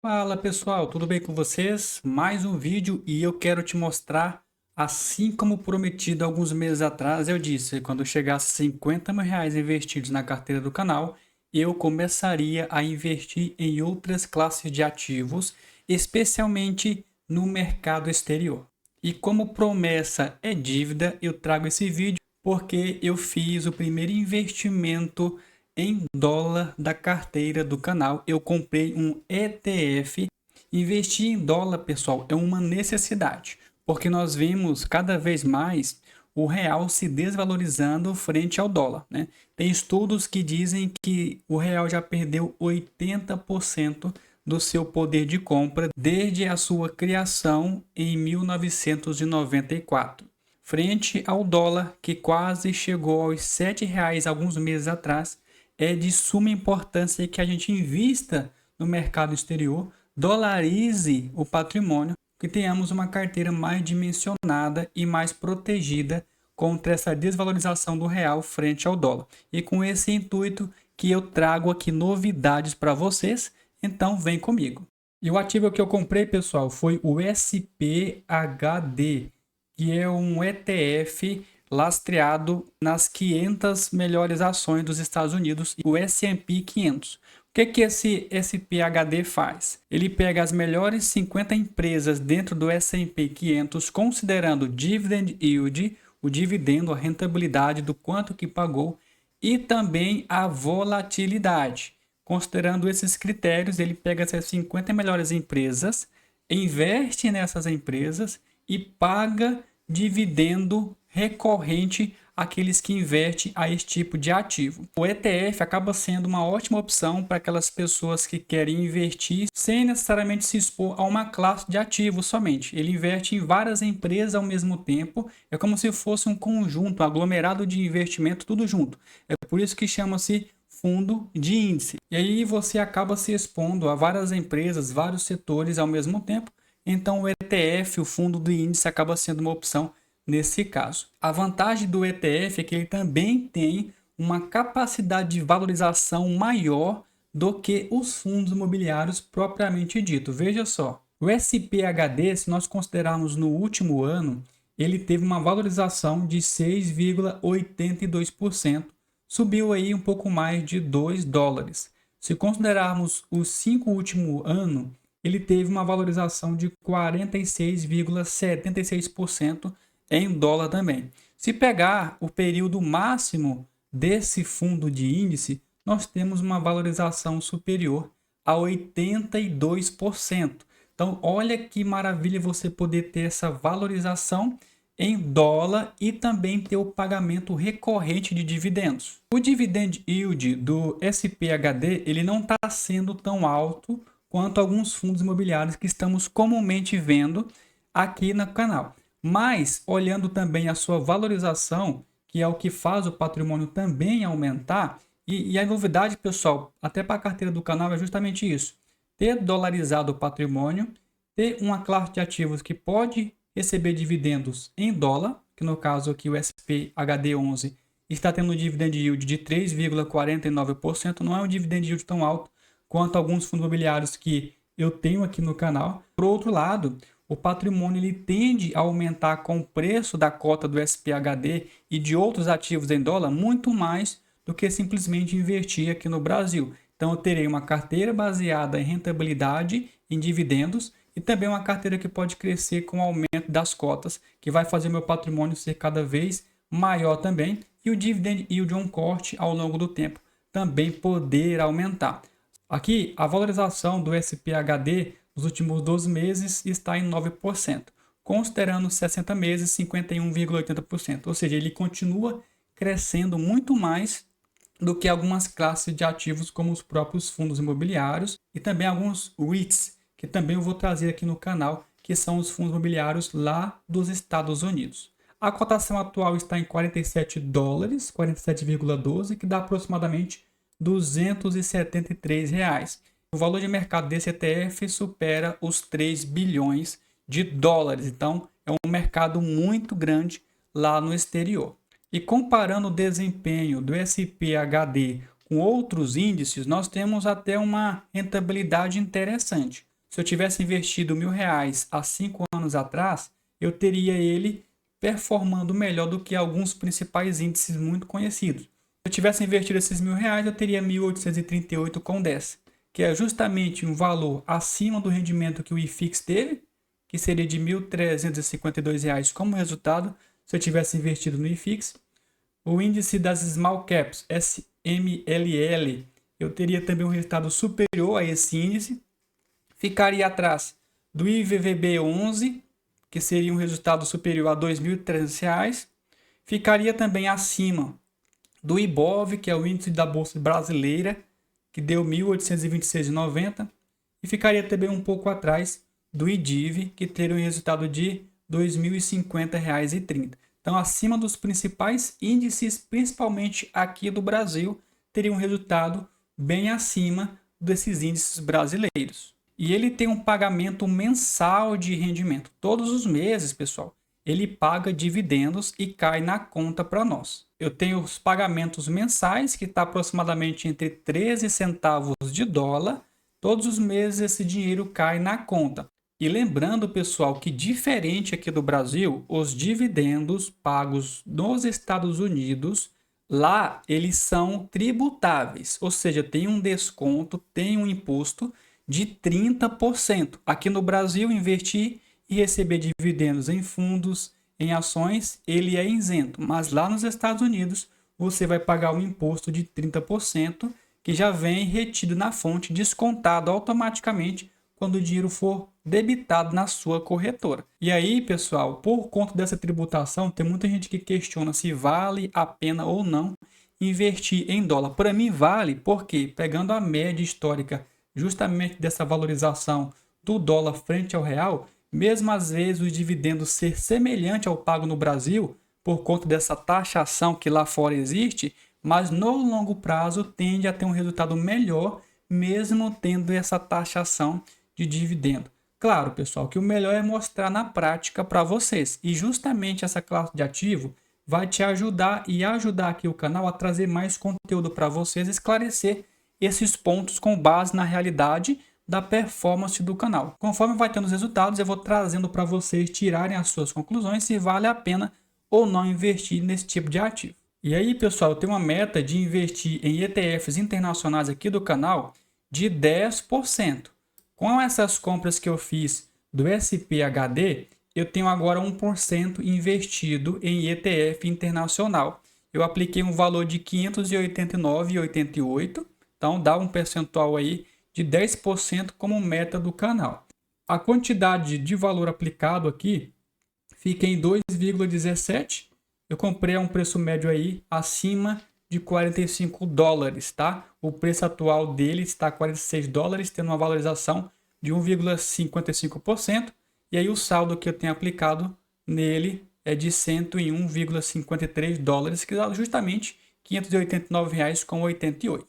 Fala pessoal, tudo bem com vocês? Mais um vídeo e eu quero te mostrar, assim como prometido alguns meses atrás, eu disse, quando chegasse 50 mil reais investidos na carteira do canal, eu começaria a investir em outras classes de ativos, especialmente no mercado exterior. E como promessa é dívida, eu trago esse vídeo porque eu fiz o primeiro investimento em dólar da carteira do canal. Eu comprei um ETF. Investir em dólar, pessoal, é uma necessidade, porque nós vemos cada vez mais o real se desvalorizando frente ao dólar, né? Tem estudos que dizem que o real já perdeu 80% do seu poder de compra desde a sua criação em 1994, frente ao dólar que quase chegou aos R$ 7 alguns meses atrás. É de suma importância que a gente invista no mercado exterior, dolarize o patrimônio, que tenhamos uma carteira mais dimensionada e mais protegida contra essa desvalorização do real frente ao dólar. E com esse intuito que eu trago aqui novidades para vocês, então vem comigo. E o ativo que eu comprei, pessoal, foi o SPHD, que é um ETF lastreado nas 500 melhores ações dos Estados Unidos, o S&P 500. O que esse SPHD faz? Ele pega as melhores 50 empresas dentro do S&P 500, considerando dividend yield, o dividendo, a rentabilidade do quanto que pagou, e também a volatilidade. Considerando esses critérios, ele pega essas 50 melhores empresas, investe nessas empresas e paga dividendo recorrente àqueles que investem a esse tipo de ativo. O ETF acaba sendo uma ótima opção para aquelas pessoas que querem investir sem necessariamente se expor a uma classe de ativos somente. Ele investe em várias empresas ao mesmo tempo, é como se fosse um conjunto, um aglomerado de investimento, tudo junto. É por isso que chama-se fundo de índice. E aí você acaba se expondo a várias empresas, vários setores ao mesmo tempo. Então o ETF, o fundo de índice, acaba sendo uma opção nesse caso. A vantagem do ETF é que ele também tem uma capacidade de valorização maior do que os fundos imobiliários propriamente dito. Veja só, o SPHD, se nós considerarmos no último ano, ele teve uma valorização de 6,82%, subiu aí um pouco mais de $2. Se considerarmos os 5 últimos anos, ele teve uma valorização de 46,76% em dólar também. Se pegar o período máximo desse fundo de índice, nós temos uma valorização superior a 82%. Então, olha que maravilha você poder ter essa valorização em dólar e também ter o pagamento recorrente de dividendos. O dividend yield do SPHD ele não está sendo tão alto quanto alguns fundos imobiliários que estamos comumente vendo aqui no canal. Mas, olhando também a sua valorização, que é o que faz o patrimônio também aumentar, e a novidade, pessoal, até para a carteira do canal é justamente isso. Ter dolarizado o patrimônio, ter uma classe de ativos que pode receber dividendos em dólar, que no caso aqui o SPHD11 está tendo um dividend yield de 3,49%, não é um dividend yield tão alto quanto alguns fundos imobiliários que eu tenho aqui no canal. Por outro lado, o patrimônio ele tende a aumentar com o preço da cota do SPHD e de outros ativos em dólar muito mais do que simplesmente investir aqui no Brasil. Então eu terei uma carteira baseada em rentabilidade, em dividendos, e também uma carteira que pode crescer com o aumento das cotas, que vai fazer meu patrimônio ser cada vez maior também, e o dividend yield on corte ao longo do tempo também poder aumentar. Aqui, a valorização do SPHD nos últimos 12 meses está em 9%, considerando 60 meses, 51,80%. Ou seja, ele continua crescendo muito mais do que algumas classes de ativos como os próprios fundos imobiliários e também alguns REITs, que também eu vou trazer aqui no canal, que são os fundos imobiliários lá dos Estados Unidos. A cotação atual está em $47, 47,12, que dá aproximadamente R$ 273. O valor de mercado desse ETF supera os 3 bilhões de dólares. Então, é um mercado muito grande lá no exterior. E comparando o desempenho do SPHD com outros índices, nós temos até uma rentabilidade interessante. se eu tivesse investido R$ 1.000 há 5 anos atrás, eu teria ele performando melhor do que alguns principais índices muito conhecidos. Se eu tivesse investido esses R$ 1.000, eu teria 1.838,10, que é justamente um valor acima do rendimento que o IFIX teve, que seria de R$ 1.352 como resultado se eu tivesse investido no IFIX. O índice das Small Caps, SMLL, eu teria também um resultado superior a esse índice. Ficaria atrás do IVVB11, que seria um resultado superior a R$ 2.300. Ficaria também acima do IBOV, que é o índice da Bolsa Brasileira, que deu 1.826,90. E ficaria também um pouco atrás do IDIV, que teria um resultado de R$ 2.050,30. Então, acima dos principais índices, principalmente aqui do Brasil, teria um resultado bem acima desses índices brasileiros. E ele tem um pagamento mensal de rendimento. Todos os meses, pessoal, ele paga dividendos e cai na conta para nós. Eu tenho os pagamentos mensais, que está aproximadamente entre 13 centavos de dólar. Todos os meses esse dinheiro cai na conta. E lembrando, pessoal, que diferente aqui do Brasil, os dividendos pagos nos Estados Unidos, lá eles são tributáveis, ou seja, tem um desconto, tem um imposto de 30%. Aqui no Brasil, investir e receber dividendos em fundos, em ações, ele é isento, mas lá nos Estados Unidos você vai pagar um imposto de 30%, que já vem retido na fonte, descontado automaticamente quando o dinheiro for debitado na sua corretora. E aí, pessoal, por conta dessa tributação, tem muita gente que questiona se vale a pena ou não investir em dólar. Para mim vale, porque pegando a média histórica justamente dessa valorização do dólar frente ao real, mesmo às vezes os dividendos ser semelhante ao pago no Brasil, por conta dessa taxação que lá fora existe, mas no longo prazo tende a ter um resultado melhor, mesmo tendo essa taxação de dividendo. Claro, pessoal, que o melhor é mostrar na prática para vocês. E justamente essa classe de ativo vai te ajudar e ajudar aqui o canal a trazer mais conteúdo para vocês, esclarecer esses pontos com base na realidade da performance do canal. Conforme vai tendo os resultados, eu vou trazendo para vocês tirarem as suas conclusões se vale a pena ou não investir nesse tipo de ativo. E aí, pessoal, eu tenho uma meta de investir em ETFs internacionais aqui do canal de 10%. Com essas compras que eu fiz do SPHD, eu tenho agora 1% investido em ETF internacional. Eu apliquei um valor de R$ 589,88, então dá um percentual aí de 10% como meta do canal. A quantidade de valor aplicado aqui fica em 2,17. Eu comprei a um preço médio aí acima de $45, tá? O preço atual dele está $46, tendo uma valorização de 1,55%. E aí o saldo que eu tenho aplicado nele é de $101,53, que dá justamente R$ 589,88.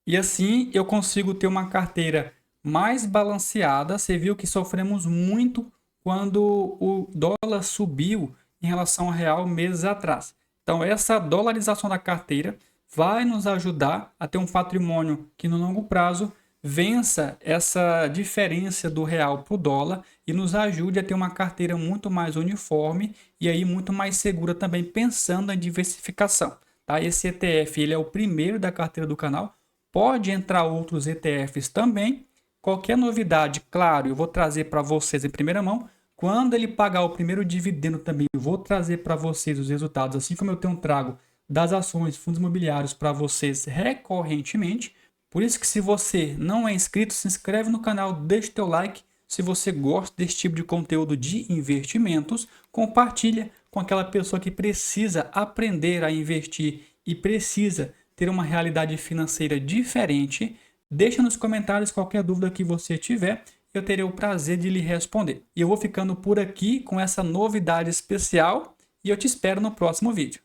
E assim eu consigo ter uma carteira mais balanceada. Você viu que sofremos muito quando o dólar subiu em relação ao real meses atrás. Então essa dolarização da carteira vai nos ajudar a ter um patrimônio que no longo prazo vença essa diferença do real para o dólar e nos ajude a ter uma carteira muito mais uniforme e aí muito mais segura também, pensando em diversificação. Tá? Esse ETF ele é o primeiro da carteira do canal, pode entrar outros ETFs também. Qualquer novidade, claro, eu vou trazer para vocês em primeira mão. Quando ele pagar o primeiro dividendo também, eu vou trazer para vocês os resultados, assim como eu tenho trago das ações, fundos imobiliários para vocês recorrentemente. Por isso que se você não é inscrito, se inscreve no canal, deixa o teu like. Se você gosta desse tipo de conteúdo de investimentos, compartilha com aquela pessoa que precisa aprender a investir e precisa ter uma realidade financeira diferente. Deixa nos comentários qualquer dúvida que você tiver, eu terei o prazer de lhe responder. E eu vou ficando por aqui com essa novidade especial e eu te espero no próximo vídeo.